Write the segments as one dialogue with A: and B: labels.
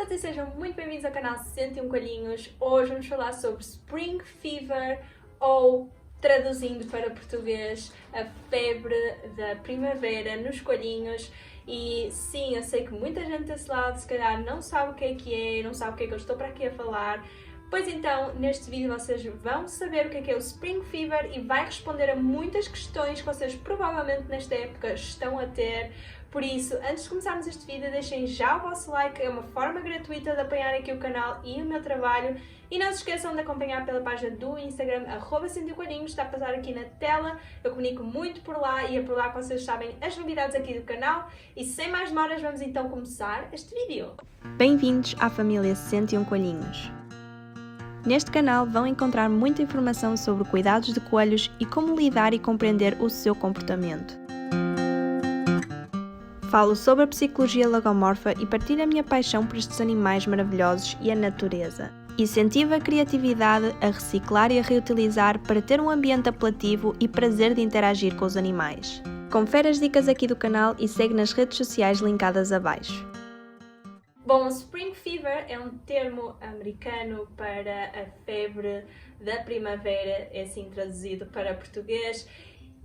A: todos e sejam muito bem-vindos ao canal 101 Coelhinhos. Hoje vamos falar sobre Spring Fever, ou traduzindo para português, a febre da primavera nos coelhinhos. E sim, eu sei que muita gente desse lado se calhar não sabe o que é, não sabe o que é que eu estou para aqui a falar. Pois então, neste vídeo vocês vão saber o que é o Spring Fever e vai responder a muitas questões que vocês provavelmente nesta época estão a ter. Por isso, antes de começarmos este vídeo, deixem já o vosso like, é uma forma gratuita de apoiarem aqui o canal e o meu trabalho. E não se esqueçam de acompanhar pela página do Instagram, @101coelhinhos, está a passar aqui na tela. Eu comunico muito por lá e é por lá que vocês sabem as novidades aqui do canal. E sem mais demoras, vamos então começar este vídeo.
B: Bem-vindos à família 101 Coelhinhos. Neste canal vão encontrar muita informação sobre cuidados de coelhos e como lidar e compreender o seu comportamento. Falo sobre a psicologia logomorfa e partilho a minha paixão por estes animais maravilhosos e a natureza. Incentivo a criatividade, a reciclar e a reutilizar para ter um ambiente apelativo e prazer de interagir com os animais. Confere as dicas aqui do canal e segue nas redes sociais linkadas abaixo.
A: Bom, Spring Fever é um termo americano para a febre da primavera, é assim traduzido para português.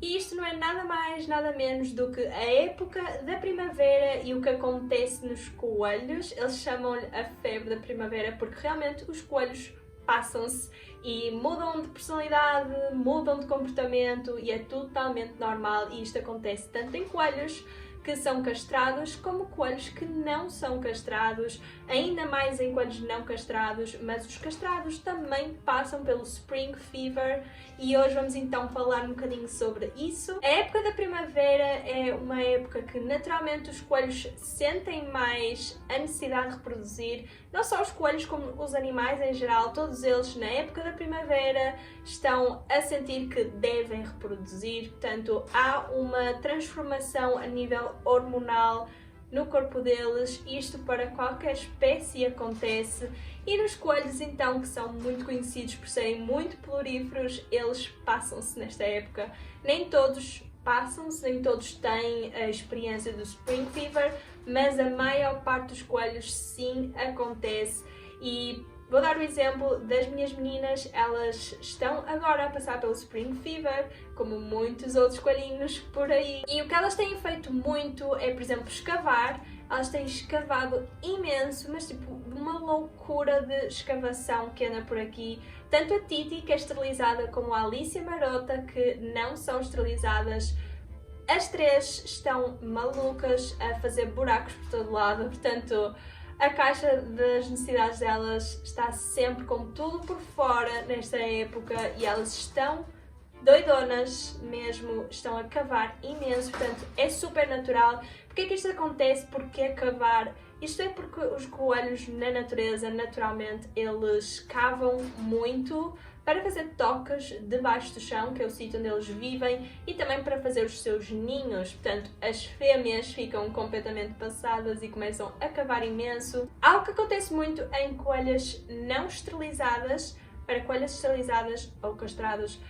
A: E isto não é nada mais, nada menos do que a época da primavera e o que acontece nos coelhos. Eles chamam-lhe a febre da primavera porque realmente os coelhos passam-se e mudam de personalidade, mudam de comportamento e é totalmente normal. E isto acontece tanto em coelhos que são castrados, como coelhos que não são castrados, ainda mais em coelhos não castrados, mas os castrados também passam pelo Spring Fever e hoje vamos então falar um bocadinho sobre isso. A época da primavera é uma época que naturalmente os coelhos sentem mais a necessidade de reproduzir, não só os coelhos como os animais em geral, todos eles na época da primavera estão a sentir que devem reproduzir, portanto há uma transformação a nível hormonal no corpo deles, isto para qualquer espécie acontece, e nos coelhos então, que são muito conhecidos por serem muito peloríferos, eles passam-se nesta época. Nem todos passam-se, nem todos têm a experiência do Spring Fever, mas a maior parte dos coelhos sim acontece. E vou dar o exemplo das minhas meninas, elas estão agora a passar pelo Spring Fever, como muitos outros coelhinhos por aí. E o que elas têm feito muito é, por exemplo, escavar. Elas têm escavado imenso, mas tipo uma loucura de escavação que anda por aqui. Tanto a Titi, que é esterilizada, como a Alicia Marota, que não são esterilizadas. As três estão malucas a fazer buracos por todo lado, portanto a caixa das necessidades delas está sempre com tudo por fora nesta época e elas estão doidonas mesmo, estão a cavar imenso, portanto é super natural. Porque é que isto acontece? Porque é cavar? Isto é porque os coelhos na natureza, naturalmente, eles cavam muito para fazer tocas debaixo do chão, que é o sítio onde eles vivem, e também para fazer os seus ninhos. Portanto, as fêmeas ficam completamente passadas e começam a cavar imenso. Algo que acontece muito em coelhas não esterilizadas, para coelhas esterilizadas ou castradas,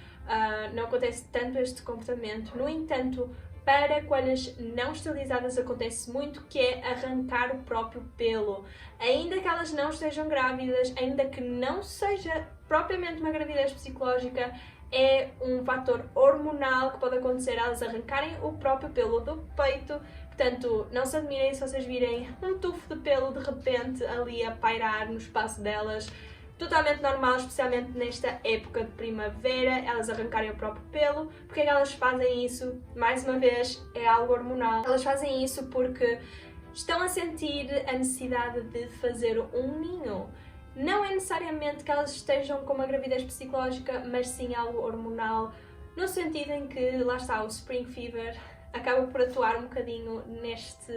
A: não acontece tanto este comportamento. No entanto, para coelhas não esterilizadas acontece muito, que é arrancar o próprio pelo. Ainda que elas não estejam grávidas, ainda que não seja propriamente uma gravidez psicológica, é um fator hormonal que pode acontecer elas arrancarem o próprio pelo do peito. Portanto, não se admirem se vocês virem um tufo de pelo de repente ali a pairar no espaço delas. Totalmente normal, especialmente nesta época de primavera, elas arrancarem o próprio pelo. Porque é que elas fazem isso? Mais uma vez, é algo hormonal. Elas fazem isso porque estão a sentir a necessidade de fazer um ninho. Não é necessariamente que elas estejam com uma gravidez psicológica, mas sim algo hormonal, no sentido em que, lá está, o Spring Fever acaba por atuar um bocadinho neste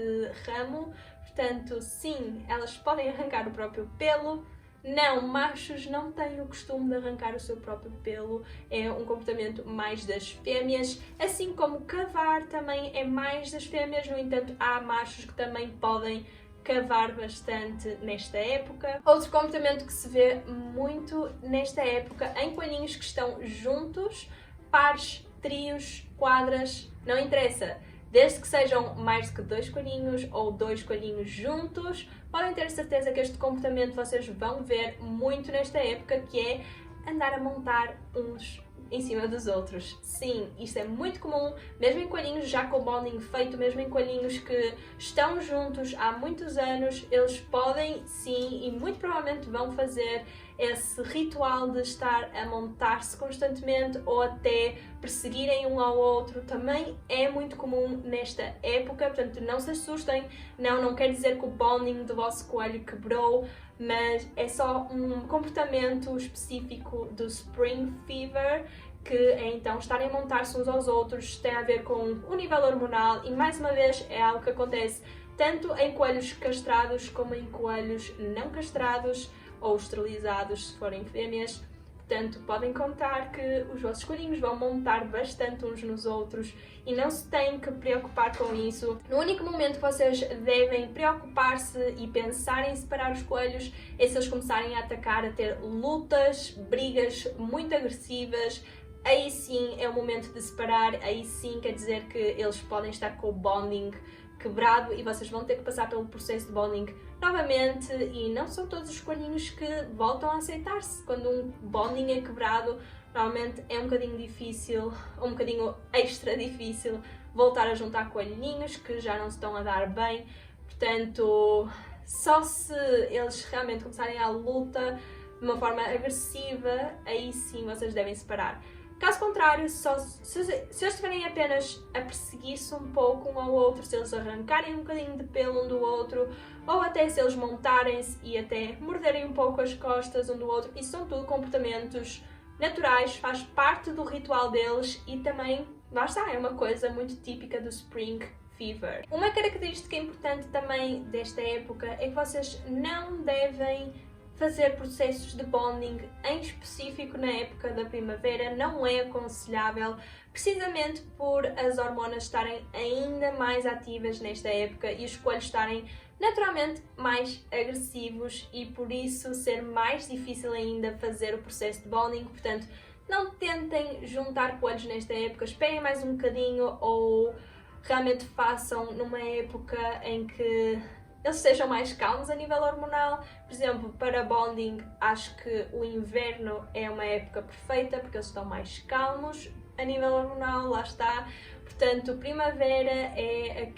A: ramo. Portanto, sim, elas podem arrancar o próprio pelo. Não, machos não têm o costume de arrancar o seu próprio pelo, é um comportamento mais das fêmeas, assim como cavar também é mais das fêmeas. No entanto, há machos que também podem cavar bastante nesta época. Outro comportamento que se vê muito nesta época em coelhinhos que estão juntos, pares, trios, quadras, não interessa. Desde que sejam mais do que 2 coelhinhos ou 2 coelhinhos juntos, podem ter certeza que este comportamento vocês vão ver muito nesta época, que é andar a montar uns em cima dos outros. Sim, isto é muito comum, mesmo em coelhinhos já com bonding feito, mesmo em coelhinhos que estão juntos há muitos anos, eles podem sim e muito provavelmente vão fazer esse ritual de estar a montar-se constantemente ou até perseguirem um ao outro. Também é muito comum nesta época, portanto não se assustem, não quer dizer que o bonding do vosso coelho quebrou, mas é só um comportamento específico do Spring Fever, que é então estarem a montar-se uns aos outros, tem a ver com o nível hormonal e mais uma vez é algo que acontece tanto em coelhos castrados como em coelhos não castrados ou esterilizados se forem fêmeas. Portanto, podem contar que os vossos coelhinhos vão montar bastante uns nos outros e não se têm que preocupar com isso. No único momento que vocês devem preocupar-se e pensar em separar os coelhos é se eles começarem a atacar, a ter lutas, brigas muito agressivas. Aí sim é o momento de separar, aí sim quer dizer que eles podem estar com o bonding quebrado e vocês vão ter que passar pelo processo de bonding novamente, e não são todos os coelhinhos que voltam a aceitar-se. Quando um bonding é quebrado, normalmente é um bocadinho difícil, um bocadinho extra difícil, voltar a juntar coelhinhos que já não se estão a dar bem. Portanto, só se eles realmente começarem a luta de uma forma agressiva, aí sim vocês devem separar. Caso contrário, se eles estiverem apenas a perseguir-se um pouco um ao outro, se eles arrancarem um bocadinho de pelo um do outro, ou até se eles montarem-se e até morderem um pouco as costas um do outro, isso são tudo comportamentos naturais, faz parte do ritual deles e também, lá está, é uma coisa muito típica do Spring Fever. Uma característica importante também desta época é que vocês não devem fazer processos de bonding, em específico na época da primavera, não é aconselhável, precisamente por as hormonas estarem ainda mais ativas nesta época e os coelhos estarem naturalmente mais agressivos e por isso ser mais difícil ainda fazer o processo de bonding. Portanto, não tentem juntar coelhos nesta época, esperem mais um bocadinho ou realmente façam numa época em que eles sejam mais calmos a nível hormonal. Por exemplo, para bonding, acho que o inverno é uma época perfeita porque eles estão mais calmos a nível hormonal, lá está. Portanto, primavera é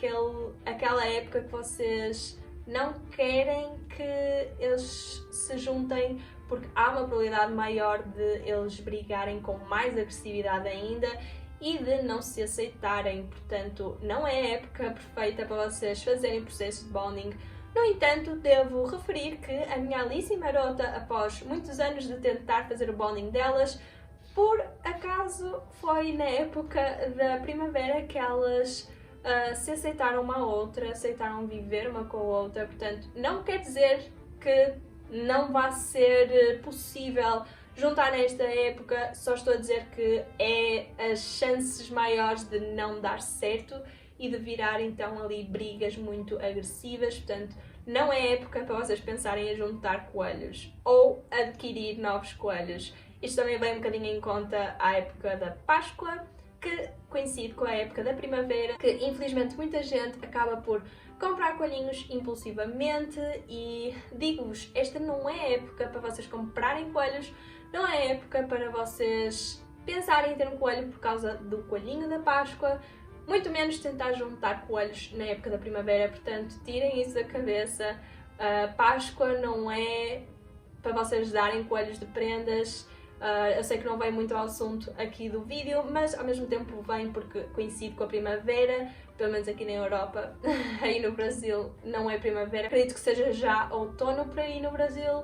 A: aquela época que vocês não querem que eles se juntem porque há uma probabilidade maior de eles brigarem com mais agressividade ainda e de não se aceitarem. Portanto, não é a época perfeita para vocês fazerem processo de bonding. No entanto, devo referir que a minha Alice e Marota, após muitos anos de tentar fazer o bonding delas, por acaso foi na época da primavera que elas se aceitaram uma à outra, aceitaram viver uma com a outra. Portanto, não quer dizer que não vai ser possível juntar nesta época, só estou a dizer que é as chances maiores de não dar certo e de virar então ali brigas muito agressivas. Portanto, não é época para vocês pensarem em juntar coelhos ou adquirir novos coelhos. Isto também vem um bocadinho em conta a época da Páscoa, que coincide com a época da primavera, que infelizmente muita gente acaba por comprar coelhinhos impulsivamente e digo-vos, esta não é a época para vocês comprarem coelhos, não é época para vocês pensarem em ter um coelho por causa do coelhinho da Páscoa, muito menos tentar juntar coelhos na época da primavera. Portanto, tirem isso da cabeça. A Páscoa não é para vocês darem coelhos de prendas. Eu sei que não vem muito ao assunto aqui do vídeo, mas ao mesmo tempo vem porque coincide com a primavera, pelo menos aqui na Europa. Aí no Brasil não é primavera, acredito que seja já outono por aí no Brasil.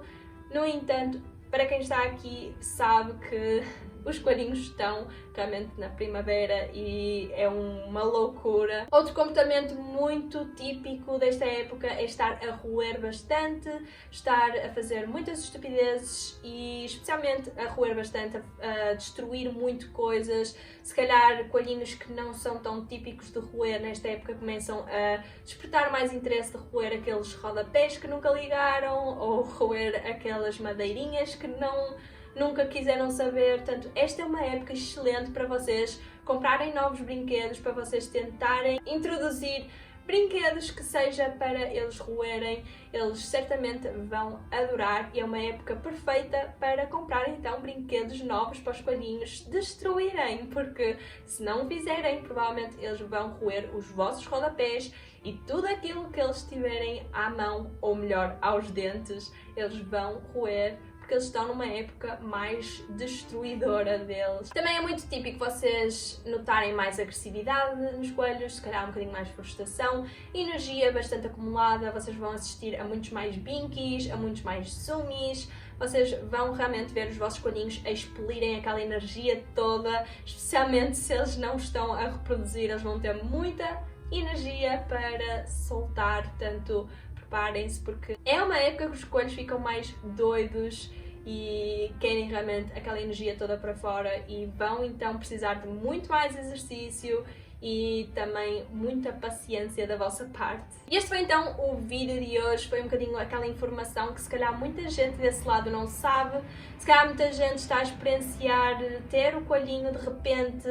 A: No entanto, para quem está aqui sabe que os coelhinhos estão realmente na primavera e é uma loucura. Outro comportamento muito típico desta época é estar a roer bastante, estar a fazer muitas estupidezes e especialmente a roer bastante, a destruir muito coisas. Se calhar coelhinhos que não são tão típicos de roer nesta época começam a despertar mais interesse de roer aqueles rodapés que nunca ligaram ou roer aquelas madeirinhas que não nunca quiseram saber. Portanto, esta é uma época excelente para vocês comprarem novos brinquedos, para vocês tentarem introduzir brinquedos que seja para eles roerem. Eles certamente vão adorar e é uma época perfeita para comprar então brinquedos novos para os coelhinhos destruírem, porque se não o fizerem, provavelmente eles vão roer os vossos rodapés e tudo aquilo que eles tiverem à mão, ou melhor, aos dentes, eles vão roer, porque eles estão numa época mais destruidora deles. Também é muito típico vocês notarem mais agressividade nos coelhos, se calhar um bocadinho mais frustração, energia bastante acumulada, vocês vão assistir a muitos mais binkies, a muitos mais sumis, vocês vão realmente ver os vossos coelhinhos a expelirem aquela energia toda, especialmente se eles não estão a reproduzir, eles vão ter muita energia para soltar, portanto preparem-se, porque é uma época que os coelhos ficam mais doidos e querem realmente aquela energia toda para fora e vão então precisar de muito mais exercício e também muita paciência da vossa parte. E este foi então o vídeo de hoje, foi um bocadinho aquela informação que se calhar muita gente desse lado não sabe, se calhar muita gente está a experienciar ter o coelhinho de repente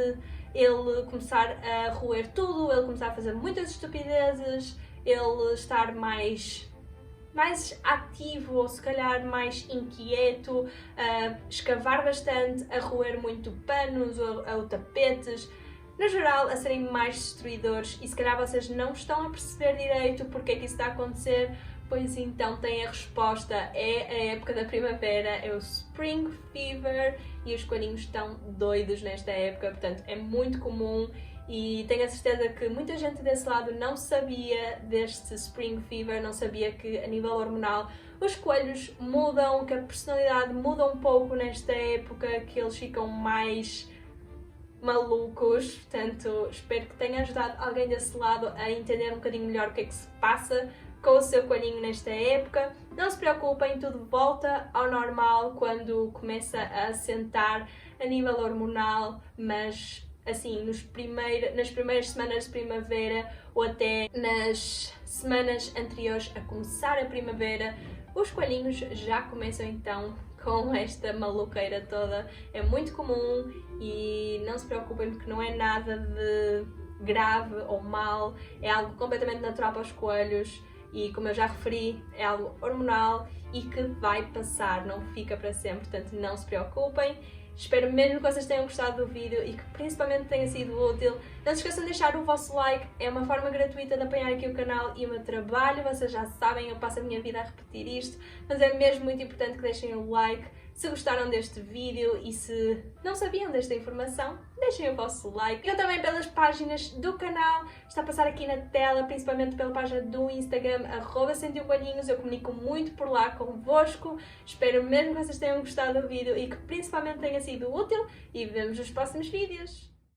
A: ele começar a roer tudo, ele começar a fazer muitas estupidezes, ele estar mais ativo ou se calhar mais inquieto, a escavar bastante, a roer muito panos ou tapetes, no geral a serem mais destruidores e se calhar vocês não estão a perceber direito porque é que isso está a acontecer, pois então tem a resposta, é a época da primavera, é o Spring Fever e os coelhinhos estão doidos nesta época, portanto é muito comum. E tenho a certeza que muita gente desse lado não sabia deste Spring Fever, não sabia que a nível hormonal os coelhos mudam, que a personalidade muda um pouco nesta época, que eles ficam mais malucos. Portanto, espero que tenha ajudado alguém desse lado a entender um bocadinho melhor o que é que se passa com o seu coelhinho nesta época. Não se preocupem, tudo volta ao normal quando começa a assentar a nível hormonal, mas assim, nas primeiras semanas de primavera ou até nas semanas anteriores a começar a primavera, os coelhinhos já começam então com esta maluqueira toda. É muito comum e não se preocupem porque não é nada de grave ou mal, é algo completamente natural para os coelhos e, como eu já referi, é algo hormonal e que vai passar, não fica para sempre, portanto não se preocupem. Espero mesmo que vocês tenham gostado do vídeo e que principalmente tenha sido útil. Não se esqueçam de deixar o vosso like, é uma forma gratuita de apoiar aqui o canal e o meu trabalho. Vocês já sabem, eu passo a minha vida a repetir isto, mas é mesmo muito importante que deixem o like. Se gostaram deste vídeo e se não sabiam desta informação, deixem o vosso like. Eu também pelas páginas do canal, está a passar aqui na tela, principalmente pela página do Instagram, @101coelhinhos, eu comunico muito por lá convosco. Espero mesmo que vocês tenham gostado do vídeo e que principalmente tenha sido útil e vemos nos próximos vídeos.